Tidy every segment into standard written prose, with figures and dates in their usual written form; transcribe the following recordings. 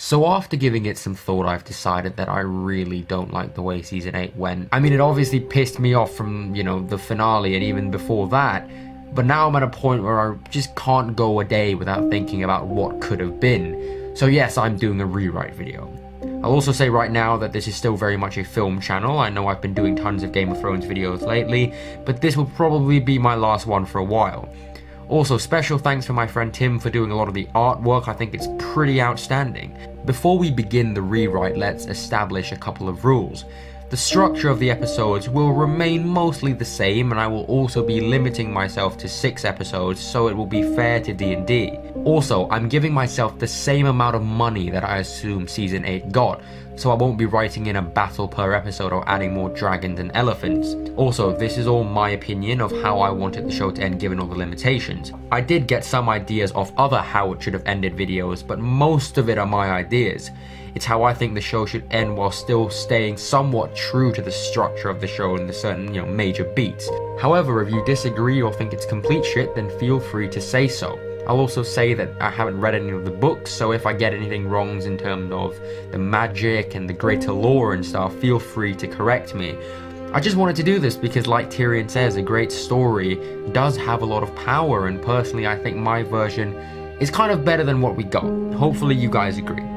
So after giving it some thought, I've decided that I really don't like the way Season 8 went. I mean, it obviously pissed me off from, the finale and even before that, but now I'm at a point where I just can't go a day without thinking about what could have been. So yes, I'm doing a rewrite video. I'll also say right now that this is still very much a film channel. I know I've been doing tons of Game of Thrones videos lately, but this will probably be my last one for a while. Also, special thanks for my friend Tim for doing a lot of the artwork. I think it's pretty outstanding. Before we begin the rewrite, let's establish a couple of rules. The structure of the episodes will remain mostly the same, and I will also be limiting myself to 6 episodes so it will be fair to D&D. Also, I'm giving myself the same amount of money that I assume Season 8 got, so I won't be writing in a battle per episode or adding more dragons and elephants. Also, this is all my opinion of how I wanted the show to end given all the limitations. I did get some ideas of other how it should have ended videos, but most of it are my ideas. It's how I think the show should end while still staying somewhat true to the structure of the show and the certain, major beats. However, if you disagree or think it's complete shit, then feel free to say so. I'll also say that I haven't read any of the books, so if I get anything wrongs in terms of the magic and the greater lore and stuff, feel free to correct me. I just wanted to do this because, like Tyrion says, a great story does have a lot of power, and personally I think my version is kind of better than what we got. Hopefully you guys agree.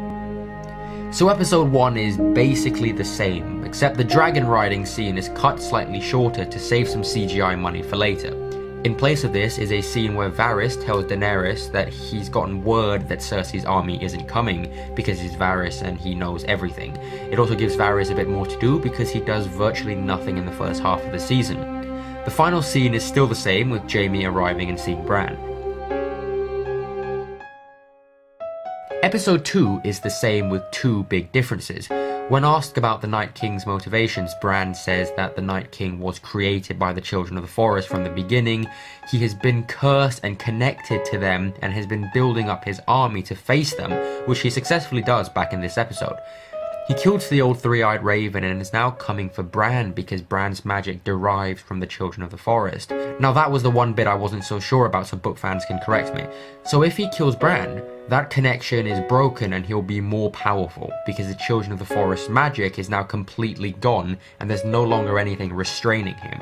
So episode 1 is basically the same, except the dragon riding scene is cut slightly shorter to save some CGI money for later. In place of this is a scene where Varys tells Daenerys that he's gotten word that Cersei's army isn't coming because he's Varys and he knows everything. It also gives Varys a bit more to do because he does virtually nothing in the first half of the season. The final scene is still the same, with Jaime arriving and seeing Bran. Episode 2 is the same with 2 big differences. When asked about the Night King's motivations, Bran says that the Night King was created by the Children of the Forest from the beginning. He has been cursed and connected to them and has been building up his army to face them, which he successfully does back in this episode. He killed the old three-eyed raven and is now coming for Bran because Bran's magic derives from the Children of the Forest. Now that was the one bit I wasn't so sure about, so book fans can correct me. So if he kills Bran, that connection is broken and he'll be more powerful because the Children of the Forest magic is now completely gone and there's no longer anything restraining him.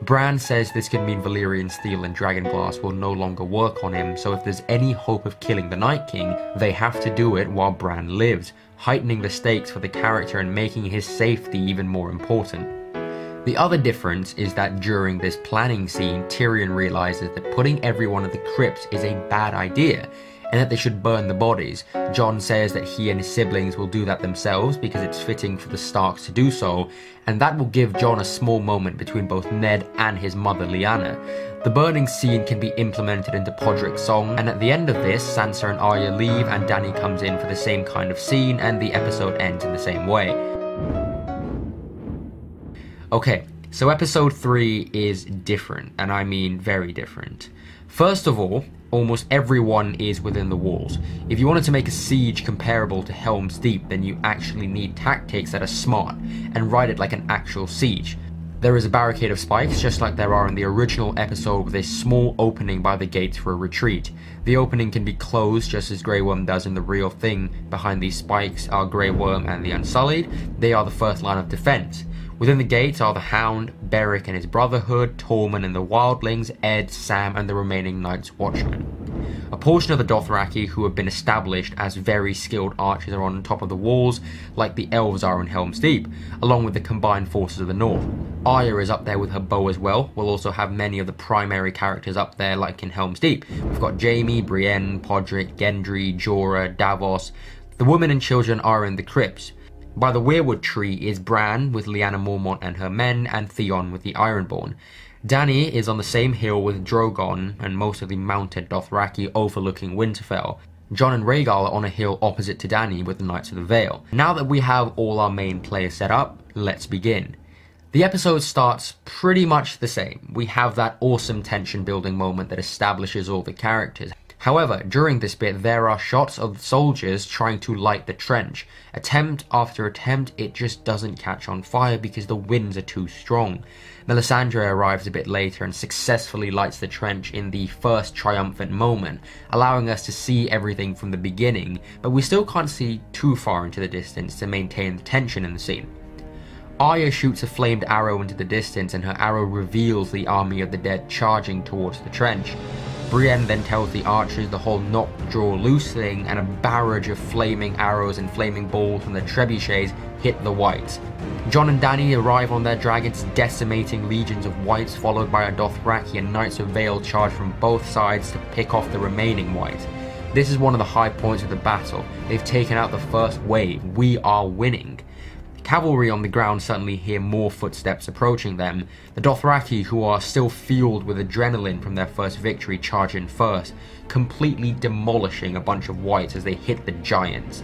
Bran says this could mean Valyrian steel and dragonglass will no longer work on him, so if there's any hope of killing the Night King, they have to do it while Bran lives, heightening the stakes for the character and making his safety even more important. The other difference is that during this planning scene, Tyrion realizes that putting everyone at the crypts is a bad idea, and that they should burn the bodies. Jon says that he and his siblings will do that themselves because it's fitting for the Starks to do so, and that will give Jon a small moment between both Ned and his mother Lyanna. The burning scene can be implemented into Podrick's song, and at the end of this, Sansa and Arya leave and Dany comes in for the same kind of scene, and the episode ends in the same way. Okay, so episode 3 is different, and I mean very different. First of all, almost everyone is within the walls. If you wanted to make a siege comparable to Helm's Deep, then you actually need tactics that are smart, and write it like an actual siege. There is a barricade of spikes, just like there are in the original episode, with a small opening by the gates for a retreat. The opening can be closed just as Grey Worm does in the real thing. Behind these spikes are Grey Worm and the Unsullied. They are the first line of defense. Within the gates are the Hound, Beric and his Brotherhood, Tormund and the Wildlings, Ed, Sam and the remaining Night's Watchmen. A portion of the Dothraki who have been established as very skilled archers are on top of the walls, like the elves are in Helm's Deep, along with the combined forces of the North. Arya is up there with her bow as well. We'll also have many of the primary characters up there like in Helm's Deep. We've got Jaime, Brienne, Podrick, Gendry, Jorah, Davos. The women and children are in the crypts. By the Weirwood tree is Bran with Lyanna Mormont and her men, and Theon with the Ironborn. Dany is on the same hill with Drogon and most of the mounted Dothraki overlooking Winterfell. Jon and Rhaegal are on a hill opposite to Dany with the Knights of the Vale. Now that we have all our main players set up, let's begin. The episode starts pretty much the same. We have that awesome tension building moment that establishes all the characters. However, during this bit, there are shots of soldiers trying to light the trench. Attempt after attempt, it just doesn't catch on fire because the winds are too strong. Melisandre arrives a bit later and successfully lights the trench in the first triumphant moment, allowing us to see everything from the beginning, but we still can't see too far into the distance to maintain the tension in the scene. Arya shoots a flamed arrow into the distance and her arrow reveals the army of the dead charging towards the trench. Brienne then tells the archers the whole knock, draw, loose thing, and a barrage of flaming arrows and flaming balls from the trebuchets hit the whites. Jon and Dany arrive on their dragons, decimating legions of whites, followed by a Dothraki and Knights of Vale charge from both sides to pick off the remaining whites. This is one of the high points of the battle. They've taken out the first wave. We are winning. Cavalry on the ground suddenly hear more footsteps approaching them. The Dothraki, who are still fueled with adrenaline from their first victory, charge in first, completely demolishing a bunch of whites as they hit the giants.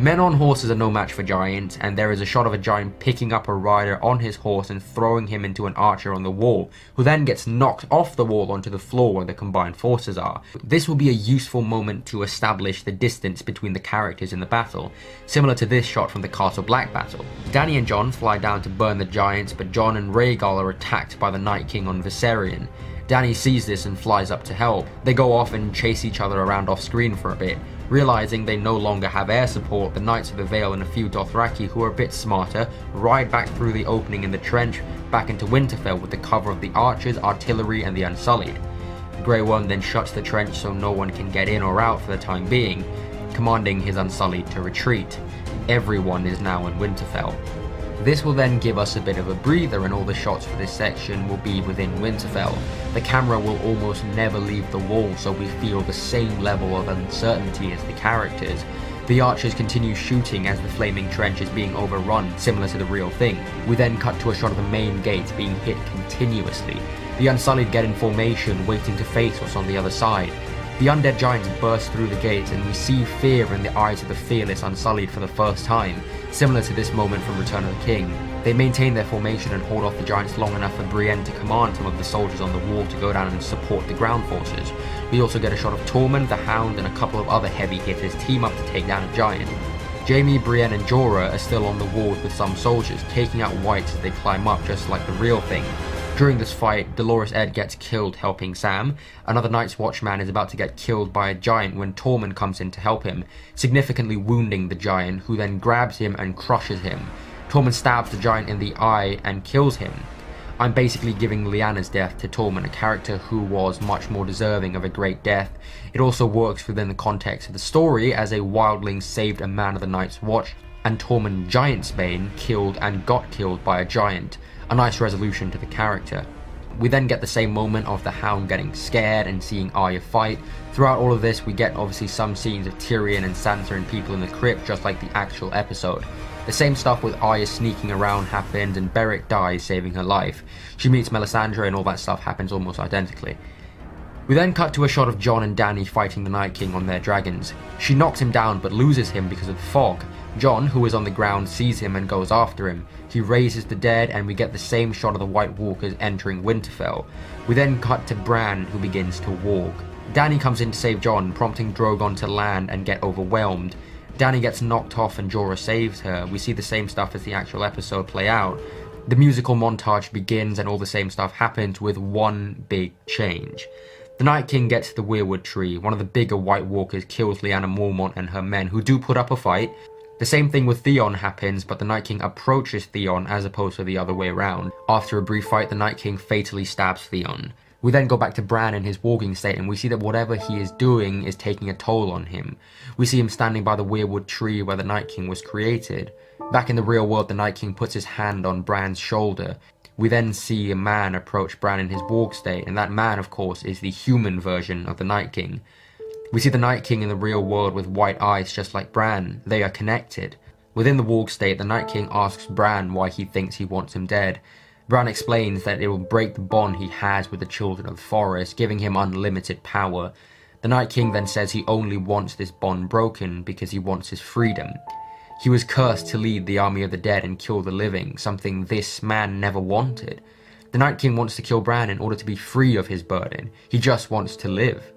Men on horses are no match for giants, and there is a shot of a giant picking up a rider on his horse and throwing him into an archer on the wall, who then gets knocked off the wall onto the floor where the combined forces are. This will be a useful moment to establish the distance between the characters in the battle, similar to this shot from the Castle Black battle. Dany and Jon fly down to burn the giants, but Jon and Rhaegal are attacked by the Night King on Viserion. Dany sees this and flies up to help. They go off and chase each other around off screen for a bit. Realizing they no longer have air support, the Knights of the Vale and a few Dothraki who are a bit smarter ride back through the opening in the trench back into Winterfell with the cover of the archers, artillery and the Unsullied. Grey Worm then shuts the trench so no one can get in or out for the time being, commanding his Unsullied to retreat. Everyone is now in Winterfell. This will then give us a bit of a breather and all the shots for this section will be within Winterfell. The camera will almost never leave the wall, so we feel the same level of uncertainty as the characters. The archers continue shooting as the flaming trench is being overrun, similar to the real thing. We then cut to a shot of the main gate being hit continuously. The Unsullied get in formation, waiting to face what's on the other side. The undead giants burst through the gates and we see fear in the eyes of the fearless Unsullied for the first time, similar to this moment from Return of the King. They maintain their formation and hold off the giants long enough for Brienne to command some of the soldiers on the wall to go down and support the ground forces. We also get a shot of Tormund, the Hound and a couple of other heavy hitters team up to take down a giant. Jaime, Brienne and Jorah are still on the walls with some soldiers, taking out whites as they climb up just like the real thing. During this fight, Dolorous Edd gets killed helping Sam. Another Night's Watchman is about to get killed by a giant when Tormund comes in to help him, significantly wounding the giant, who then grabs him and crushes him. Tormund stabs the giant in the eye and kills him. I'm basically giving Lyanna's death to Tormund, a character who was much more deserving of a great death. It also works within the context of the story, as a wildling saved a man of the Night's Watch, and Tormund Giantsbane killed and got killed by a giant. A nice resolution to the character. We then get the same moment of the Hound getting scared and seeing Arya fight. Throughout all of this we get obviously some scenes of Tyrion and Sansa and people in the crypt, just like the actual episode. The same stuff with Arya sneaking around happens and Beric dies, saving her life. She meets Melisandre and all that stuff happens almost identically. We then cut to a shot of Jon and Dany fighting the Night King on their dragons. She knocks him down but loses him because of the fog. Jon, who is on the ground, sees him and goes after him. He raises the dead and we get the same shot of the White Walkers entering Winterfell. We then cut to Bran, who begins to walk. Dany comes in to save Jon, prompting Drogon to land and get overwhelmed. Dany gets knocked off and Jorah saves her. We see the same stuff as the actual episode play out. The musical montage begins and all the same stuff happens with one big change. The Night King gets to the Weirwood Tree. One of the bigger White Walkers kills Lyanna Mormont and her men, who do put up a fight. The same thing with Theon happens, but the Night King approaches Theon as opposed to the other way around. After a brief fight, the Night King fatally stabs Theon. We then go back to Bran in his walking state and we see that whatever he is doing is taking a toll on him. We see him standing by the Weirwood Tree where the Night King was created. Back in the real world, the Night King puts his hand on Bran's shoulder. We then see a man approach Bran in his walk state, and that man, of course, is the human version of the Night King. We see the Night King in the real world with white eyes just like Bran. They are connected. Within the walk state, the Night King asks Bran why he thinks he wants him dead. Bran explains that it will break the bond he has with the Children of the Forest, giving him unlimited power. The Night King then says he only wants this bond broken because he wants his freedom. He was cursed to lead the army of the dead and kill the living, something this man never wanted. The Night King wants to kill Bran in order to be free of his burden. He just wants to live.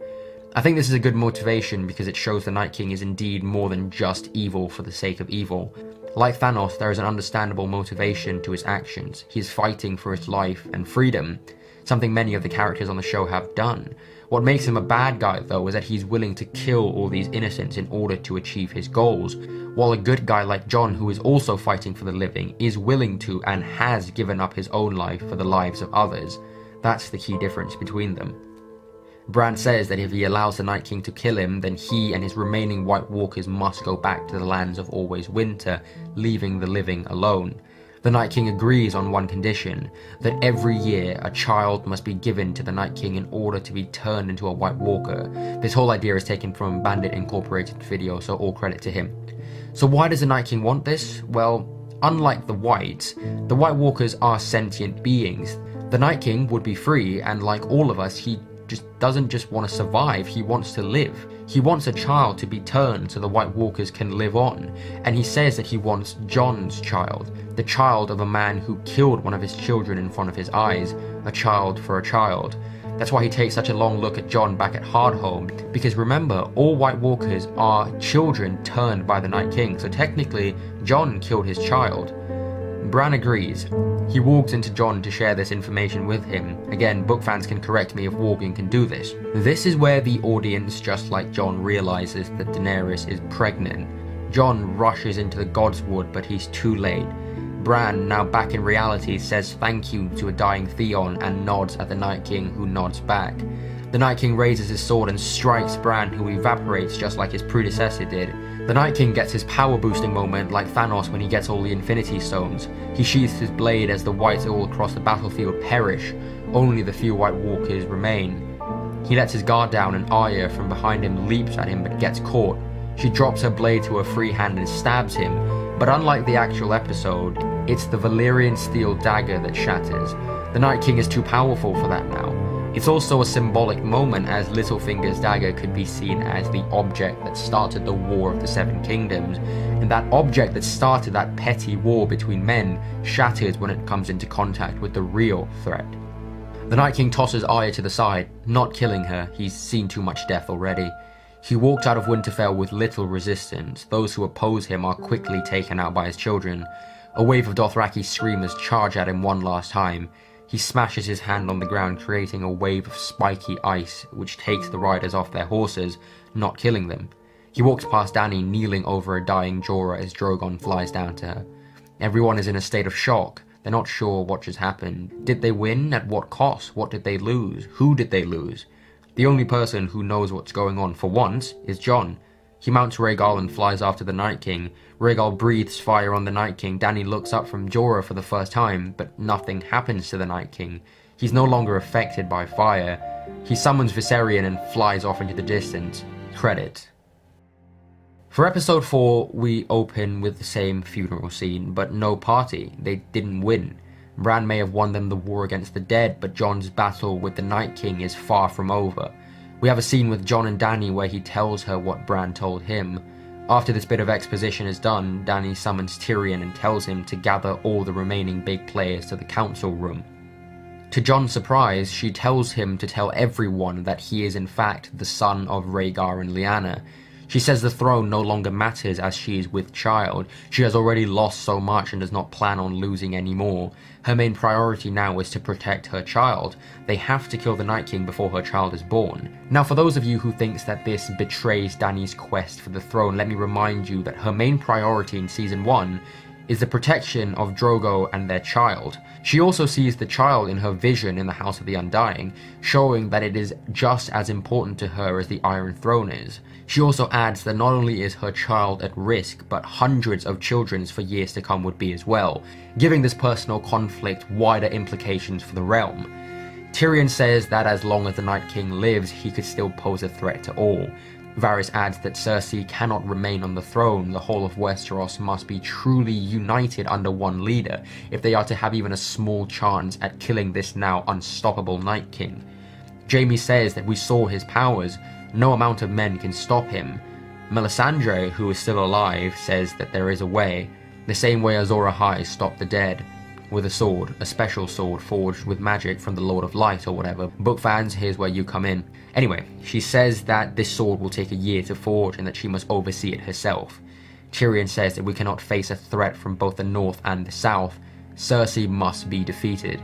I think this is a good motivation because it shows the Night King is indeed more than just evil for the sake of evil. Like Thanos, there is an understandable motivation to his actions. He is fighting for his life and freedom, something many of the characters on the show have done. What makes him a bad guy, though, is that he's willing to kill all these innocents in order to achieve his goals, while a good guy like Jon, who is also fighting for the living, is willing to and has given up his own life for the lives of others. That's the key difference between them. Bran says that if he allows the Night King to kill him, then he and his remaining White Walkers must go back to the lands of Always Winter, leaving the living alone. The Night King agrees on one condition, that every year a child must be given to the Night King in order to be turned into a White Walker. This whole idea is taken from Bandit Incorporated video, so all credit to him. So why does the Night King want this? Well, unlike the Whites Walkers are sentient beings. The Night King would be free, and like all of us, he doesn't just want to survive, he wants to live. He wants a child to be turned so the White Walkers can live on, and he says that he wants Jon's child, the child of a man who killed one of his children in front of his eyes, a child for a child. That's why he takes such a long look at Jon back at Hardhome, because remember, all White Walkers are children turned by the Night King, so technically, Jon killed his child. Bran agrees. He walks into Jon to share this information with him. Again, book fans can correct me if walking can do this. This is where the audience, just like Jon, realizes that Daenerys is pregnant. Jon rushes into the Godswood, but he's too late. Bran, now back in reality, says thank you to a dying Theon and nods at the Night King, who nods back. The Night King raises his sword and strikes Bran, who evaporates just like his predecessor did. The Night King gets his power boosting moment like Thanos when he gets all the Infinity Stones. He sheathes his blade as the Whites all across the battlefield perish. Only the few White Walkers remain. He lets his guard down and Arya from behind him leaps at him but gets caught. She drops her blade to her free hand and stabs him, but unlike the actual episode, it's the Valyrian steel dagger that shatters. The Night King is too powerful for that now. It's also a symbolic moment, as Littlefinger's dagger could be seen as the object that started the War of the Seven Kingdoms, and that object that started that petty war between men shatters when it comes into contact with the real threat. The Night King tosses Arya to the side, not killing her, he's seen too much death already. He walks out of Winterfell with little resistance. Those who oppose him are quickly taken out by his children. A wave of Dothraki screamers charge at him one last time. He smashes his hand on the ground, creating a wave of spiky ice, which takes the riders off their horses, not killing them. He walks past Dany, kneeling over a dying Jorah as Drogon flies down to her. Everyone is in a state of shock. They're not sure what just happened. Did they win? At what cost? What did they lose? Who did they lose? The only person who knows what's going on for once is Jon. He mounts Rhaegal and flies after the Night King. Rhaegal breathes fire on the Night King. Dany looks up from Jorah for the first time, but nothing happens to the Night King. He's no longer affected by fire. He summons Viserion and flies off into the distance. Credit. For episode 4, we open with the same funeral scene, but no party. They didn't win. Bran may have won them the war against the dead, but Jon's battle with the Night King is far from over. We have a scene with Jon and Dany where he tells her what Bran told him. After this bit of exposition is done, Dany summons Tyrion and tells him to gather all the remaining big players to the council room. To Jon's surprise, she tells him to tell everyone that he is in fact the son of Rhaegar and Lyanna. She says the throne no longer matters as she is with child. She has already lost so much and does not plan on losing any more. Her main priority now is to protect her child. They have to kill the Night King before her child is born. Now, for those of you who thinks that this betrays Dany's quest for the throne, let me remind you that her main priority in Season 1 is the protection of Drogo and their child. She also sees the child in her vision in the House of the Undying, showing that it is just as important to her as the Iron Throne is. She also adds that not only is her child at risk, but hundreds of children's for years to come would be as well, giving this personal conflict wider implications for the realm. Tyrion says that as long as the Night King lives, he could still pose a threat to all. Varys adds that Cersei cannot remain on the throne. The whole of Westeros must be truly united under one leader if they are to have even a small chance at killing this now unstoppable Night King. Jaime says that we saw his powers. No amount of men can stop him. Melisandre, who is still alive, says that there is a way, the same way Azor Ahai stopped the dead. with a sword, a special sword forged with magic from the Lord of Light or whatever. Book fans, here's where you come in. Anyway, she says that this sword will take a year to forge and that she must oversee it herself. Tyrion says that we cannot face a threat from both the north and the south. Cersei must be defeated.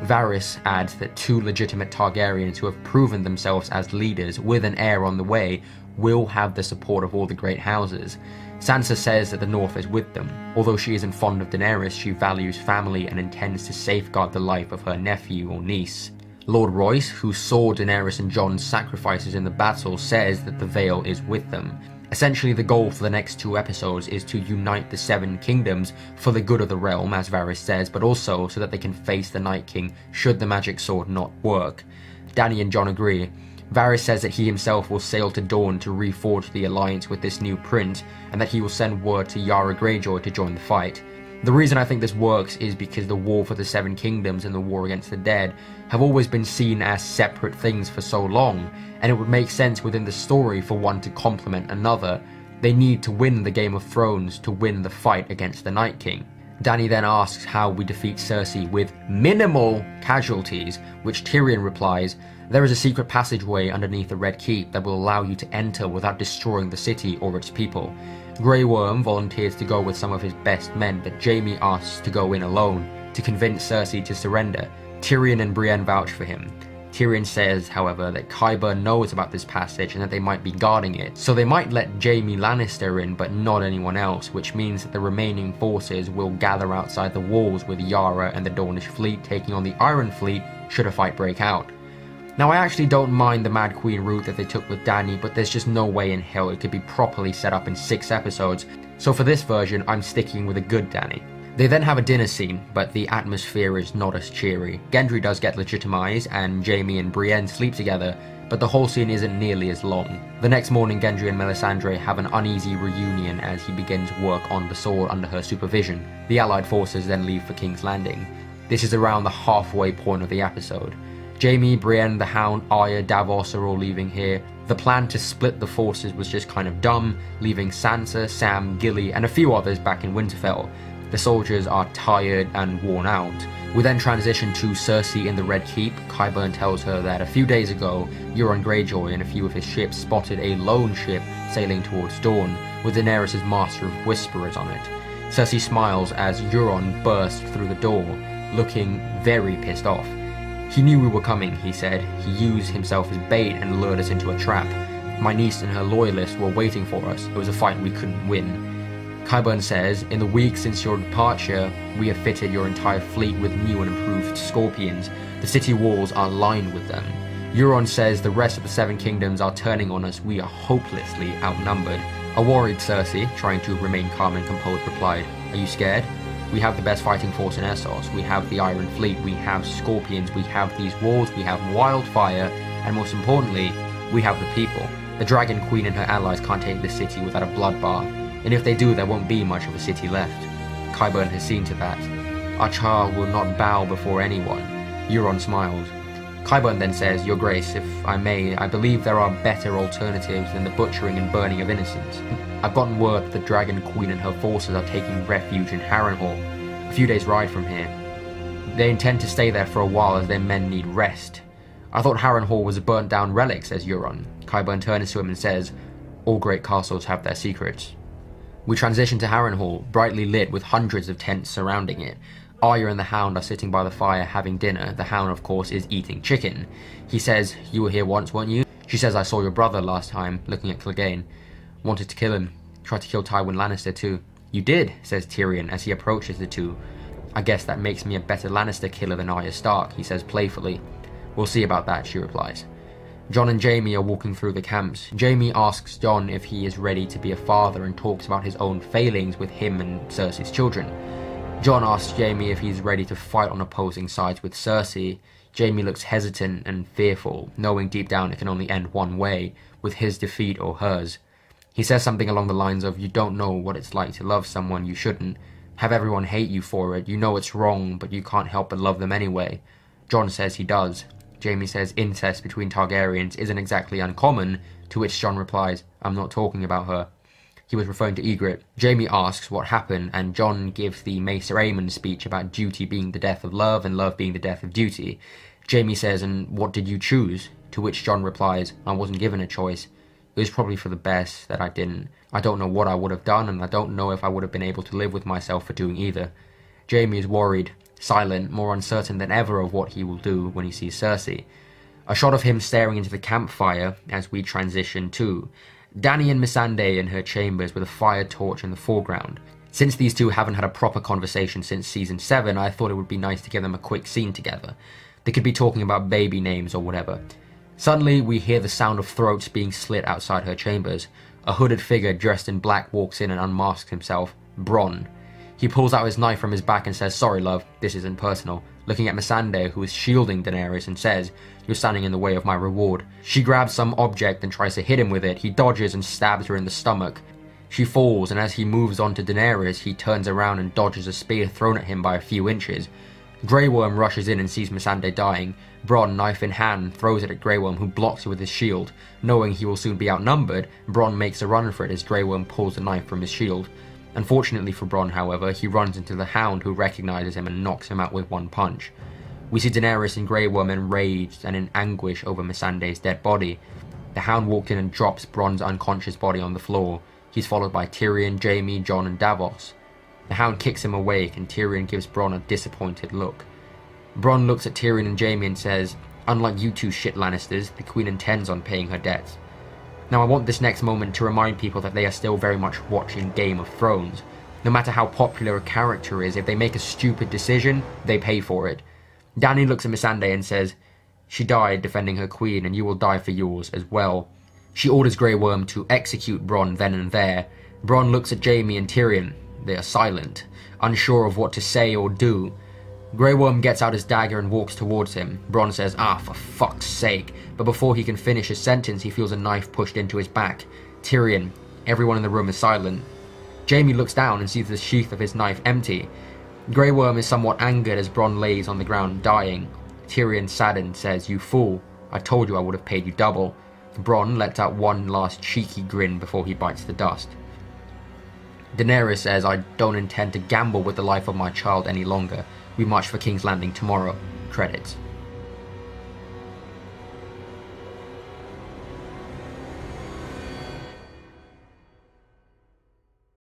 Varys adds that 2 legitimate Targaryens who have proven themselves as leaders with an heir on the way will have the support of all the great houses. Sansa says that the North is with them. Although she isn't fond of Daenerys, she values family and intends to safeguard the life of her nephew or niece. Lord Royce, who saw Daenerys and Jon's sacrifices in the battle, says that the Vale is with them. Essentially, the goal for the next 2 episodes is to unite the 7 kingdoms for the good of the realm, as Varys says, but also so that they can face the Night King should the magic sword not work. Dany and Jon agree. Varys says that he himself will sail to Dorne to reforge the alliance with this new prince, and that he will send word to Yara Greyjoy to join the fight. The reason I think this works is because the war for the 7 kingdoms and the war against the dead have always been seen as separate things for so long, and it would make sense within the story for one to complement another. They need to win the Game of Thrones to win the fight against the Night King. Dany then asks how we defeat Cersei with minimal casualties, which Tyrion replies, "There is a secret passageway underneath the Red Keep that will allow you to enter without destroying the city or its people." Grey Worm volunteers to go with some of his best men, but Jaime asks to go in alone to convince Cersei to surrender. Tyrion and Brienne vouch for him. Tyrion says, however, that Qyburn knows about this passage and that they might be guarding it, so they might let Jaime Lannister in but not anyone else, which means that the remaining forces will gather outside the walls with Yara and the Dornish fleet taking on the Iron Fleet should a fight break out. Now, I actually don't mind the Mad Queen route that they took with Dany, but there's just no way in hell it could be properly set up in 6 episodes, so for this version, I'm sticking with a good Dany. They then have a dinner scene, but the atmosphere is not as cheery. Gendry does get legitimized, and Jaime and Brienne sleep together, but the whole scene isn't nearly as long. The next morning, Gendry and Melisandre have an uneasy reunion as he begins work on the sword under her supervision. The allied forces then leave for King's Landing. This is around the halfway point of the episode. Jaime, Brienne, the Hound, Arya, Davos are all leaving here. The plan to split the forces was just kind of dumb, leaving Sansa, Sam, Gilly, and a few others back in Winterfell. The soldiers are tired and worn out. We then transition to Cersei in the Red Keep. Qyburn tells her that a few days ago, Euron Greyjoy and a few of his ships spotted a lone ship sailing towards Dorne, with Daenerys' Master of Whisperers on it. Cersei smiles as Euron bursts through the door, looking very pissed off. "He knew we were coming," he said. "He used himself as bait and lured us into a trap. My niece and her loyalists were waiting for us. It was a fight we couldn't win." Qyburn says, "In the week since your departure, we have fitted your entire fleet with new and improved Scorpions. The city walls are lined with them." Euron says the rest of the 7 kingdoms are turning on us. We are hopelessly outnumbered. A worried Cersei, trying to remain calm and composed, replied, "Are you scared? We have the best fighting force in Essos. We have the Iron Fleet. We have Scorpions. We have these walls. We have wildfire. And most importantly, we have the people. The Dragon Queen and her allies can't take this city without a bloodbath. And if they do, there won't be much of a city left." Qyburn has seen to that. "Our child will not bow before anyone." Euron smiles. Qyburn then says, "Your Grace, if I may, I believe there are better alternatives than the butchering and burning of innocents. I've gotten word that the Dragon Queen and her forces are taking refuge in Harrenhal, a few days' ride from here. They intend to stay there for a while as their men need rest." "I thought Harrenhal was a burnt down relic," says Euron. Qyburn turns to him and says, "All great castles have their secrets." We transition to Harrenhal, brightly lit with hundreds of tents surrounding it. Arya and the Hound are sitting by the fire having dinner. The Hound, of course, is eating chicken. He says, "You were here once, weren't you?" She says, "I saw your brother last time," looking at Clegane. "Wanted to kill him. Tried to kill Tywin Lannister too." "You did," says Tyrion as he approaches the two. "I guess that makes me a better Lannister killer than Arya Stark," he says playfully. "We'll see about that," she replies. Jon and Jaime are walking through the camps. Jaime asks Jon if he is ready to be a father and talks about his own failings with him and Cersei's children. Jon asks Jaime if he's ready to fight on opposing sides with Cersei. Jaime looks hesitant and fearful, knowing deep down it can only end one way, with his defeat or hers. He says something along the lines of, "You don't know what it's like to love someone you shouldn't. Have everyone hate you for it. You know it's wrong, but you can't help but love them anyway." Jon says he does. Jaime says incest between Targaryens isn't exactly uncommon, to which Jon replies, "I'm not talking about her." He was referring to Ygritte. Jaime asks what happened, and Jon gives the Maester Aemon speech about duty being the death of love and love being the death of duty. Jaime says, "And what did you choose?" To which Jon replies, "I wasn't given a choice. It was probably for the best that I didn't. I don't know what I would have done, and I don't know if I would have been able to live with myself for doing either." Jaime is worried, silent, more uncertain than ever of what he will do when he sees Cersei. A shot of him staring into the campfire as we transition to Dany and Missandei in her chambers with a fire torch in the foreground. Since these two haven't had a proper conversation since season 7, I thought it would be nice to give them a quick scene together. They could be talking about baby names or whatever. Suddenly, we hear the sound of throats being slit outside her chambers. A hooded figure dressed in black walks in and unmasks himself, Bronn. He pulls out his knife from his back and says, "Sorry love, this isn't personal," looking at Missandei, who is shielding Daenerys, and says, "You're standing in the way of my reward." She grabs some object and tries to hit him with it. He dodges and stabs her in the stomach. She falls, and as he moves on to Daenerys, he turns around and dodges a spear thrown at him by a few inches. Grey Worm rushes in and sees Missandei dying. Bronn, knife in hand, throws it at Grey Worm, who blocks it with his shield. Knowing he will soon be outnumbered, Bronn makes a run for it as Grey Worm pulls the knife from his shield. Unfortunately for Bronn, however, he runs into the Hound, who recognizes him and knocks him out with one punch. We see Daenerys and Grey Worm enraged and in anguish over Missandei's dead body. The Hound walks in and drops Bronn's unconscious body on the floor. He's followed by Tyrion, Jaime, Jon, and Davos. The Hound kicks him awake, and Tyrion gives Bronn a disappointed look. Bronn looks at Tyrion and Jaime and says, "Unlike you two shit Lannisters, the Queen intends on paying her debts." Now I want this next moment to remind people that they are still very much watching Game of Thrones. No matter how popular a character is, if they make a stupid decision, they pay for it. Dany looks at Missandei and says, "She died defending her queen, and you will die for yours as well." She orders Grey Worm to execute Bronn then and there. Bronn looks at Jaime and Tyrion. They are silent, unsure of what to say or do. Grey Worm gets out his dagger and walks towards him. Bronn says, "Ah, for fuck's sake," but before he can finish his sentence, he feels a knife pushed into his back. Tyrion, everyone in the room is silent. Jaime looks down and sees the sheath of his knife empty. Grey Worm is somewhat angered as Bronn lays on the ground dying. Tyrion, saddened, says, "You fool, I told you I would have paid you double." Bronn lets out one last cheeky grin before he bites the dust. Daenerys says, "I don't intend to gamble with the life of my child any longer. We march for King's Landing tomorrow." Credits.